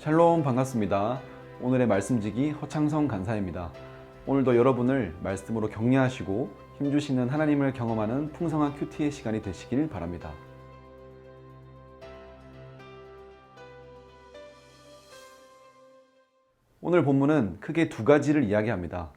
샬롬, 반갑습니다. 오늘의 말씀지기 허창성 간사입니다. 오늘도 여러분을 말씀으로 격려하시고 힘주시는 하나님을 경험하는 풍성한 큐티의 시간이 되시길 바랍니다. 오늘 본문은 크게 두 가지를 이야기합니다.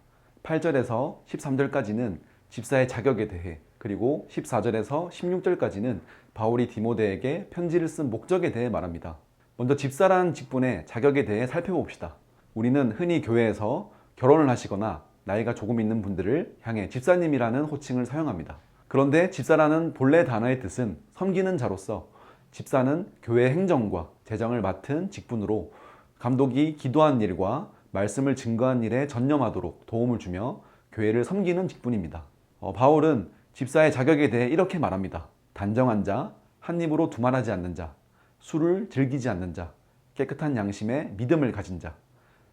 8절에서 13절까지는 집사의 자격에 대해, 그리고 14절에서 16절까지는 바울이 디모데에게 편지를 쓴 목적에 대해 말합니다. 먼저 집사라는 직분의 자격에 대해 살펴봅시다. 우리는 흔히 교회에서 결혼을 하시거나 나이가 조금 있는 분들을 향해 집사님이라는 호칭을 사용합니다. 그런데 집사라는 본래 단어의 뜻은 섬기는 자로서, 집사는 교회 행정과 재정을 맡은 직분으로 감독이 기도한 일과 말씀을 증거한 일에 전념하도록 도움을 주며 교회를 섬기는 직분입니다. 바울은 집사의 자격에 대해 이렇게 말합니다. 단정한 자, 한 입으로 두말하지 않는 자, 술을 즐기지 않는 자, 깨끗한 양심에 믿음을 가진 자,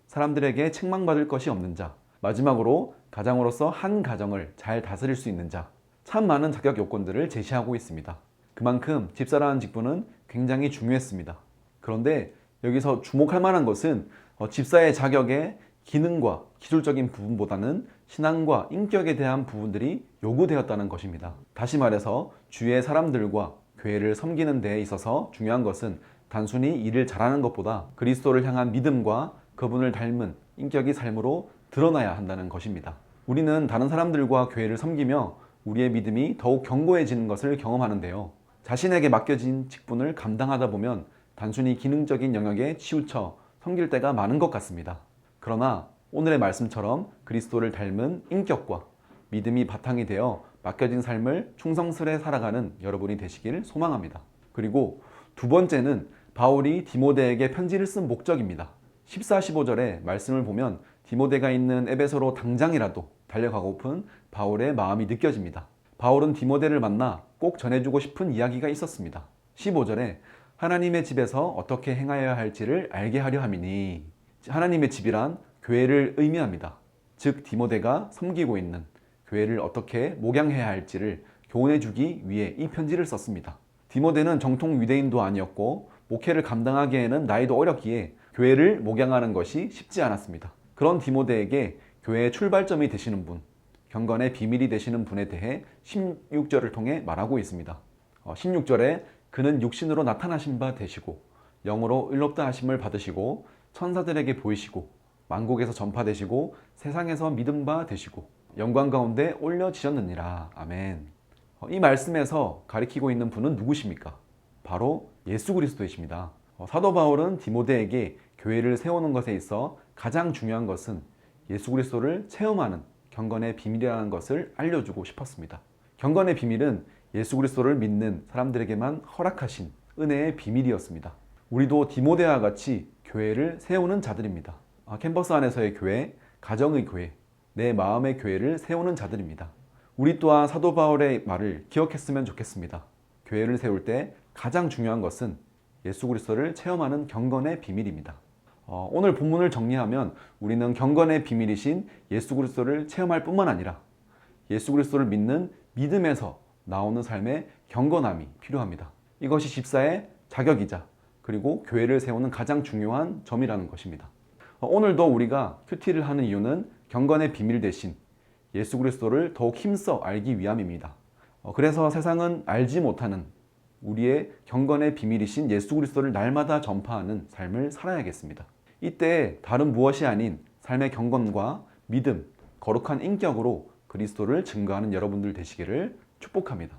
사람들에게 책망받을 것이 없는 자, 마지막으로 가장으로서 한 가정을 잘 다스릴 수 있는 자, 참 많은 자격 요건들을 제시하고 있습니다. 그만큼 집사라는 직분은 굉장히 중요했습니다. 그런데 여기서 주목할 만한 것은 집사의 자격의 기능과 기술적인 부분보다는 신앙과 인격에 대한 부분들이 요구되었다는 것입니다. 다시 말해서 주위의 사람들과 교회를 섬기는 데에 있어서 중요한 것은 단순히 일을 잘하는 것보다 그리스도를 향한 믿음과 그분을 닮은 인격이 삶으로 드러나야 한다는 것입니다. 우리는 다른 사람들과 교회를 섬기며 우리의 믿음이 더욱 견고해지는 것을 경험하는데요. 자신에게 맡겨진 직분을 감당하다 보면 단순히 기능적인 영역에 치우쳐 섬길 때가 많은 것 같습니다. 그러나 오늘의 말씀처럼 그리스도를 닮은 인격과 믿음이 바탕이 되어 맡겨진 삶을 충성스레 살아가는 여러분이 되시길 소망합니다. 그리고 두 번째는 바울이 디모데에게 편지를 쓴 목적입니다. 14, 15절의 말씀을 보면 디모데가 있는 에베소로 당장이라도 달려가고픈 바울의 마음이 느껴집니다. 바울은 디모데를 만나 꼭 전해주고 싶은 이야기가 있었습니다. 15절에 하나님의 집에서 어떻게 행하여야 할지를 알게 하려 함이니, 하나님의 집이란 교회를 의미합니다. 즉 디모데가 섬기고 있는 교회를 어떻게 목양해야 할지를 교훈해 주기 위해 이 편지를 썼습니다. 디모데는 정통 유대인도 아니었고 목회를 감당하기에는 나이도 어렸기에 교회를 목양하는 것이 쉽지 않았습니다. 그런 디모데에게 교회의 출발점이 되시는 분, 경건의 비밀이 되시는 분에 대해 16절을 통해 말하고 있습니다. 16절에 그는 육신으로 나타나신 바 되시고 영으로 의롭다 하심을 받으시고 천사들에게 보이시고 만국에서 전파되시고 세상에서 믿음 바 되시고 영광 가운데 올려지셨느니라. 아멘. 이 말씀에서 가리키고 있는 분은 누구십니까? 바로 예수 그리스도이십니다. 사도 바울은 디모데에게 교회를 세우는 것에 있어 가장 중요한 것은 예수 그리스도를 체험하는 경건의 비밀이라는 것을 알려주고 싶었습니다. 경건의 비밀은 예수 그리스도를 믿는 사람들에게만 허락하신 은혜의 비밀이었습니다. 우리도 디모데와 같이 교회를 세우는 자들입니다. 캠퍼스 안에서의 교회, 가정의 교회, 내 마음의 교회를 세우는 자들입니다. 우리 또한 사도 바울의 말을 기억했으면 좋겠습니다. 교회를 세울 때 가장 중요한 것은 예수 그리스도를 체험하는 경건의 비밀입니다. 오늘 본문을 정리하면 우리는 경건의 비밀이신 예수 그리스도를 체험할 뿐만 아니라 예수 그리스도를 믿는 믿음에서 나오는 삶의 경건함이 필요합니다. 이것이 집사의 자격이자 그리고 교회를 세우는 가장 중요한 점이라는 것입니다. 오늘도 우리가 큐티를 하는 이유는 경건의 비밀 대신 예수 그리스도를 더욱 힘써 알기 위함입니다. 그래서 세상은 알지 못하는 우리의 경건의 비밀이신 예수 그리스도를 날마다 전파하는 삶을 살아야겠습니다. 이때 다른 무엇이 아닌 삶의 경건과 믿음, 거룩한 인격으로 그리스도를 증거하는 여러분들 되시기를 축복합니다.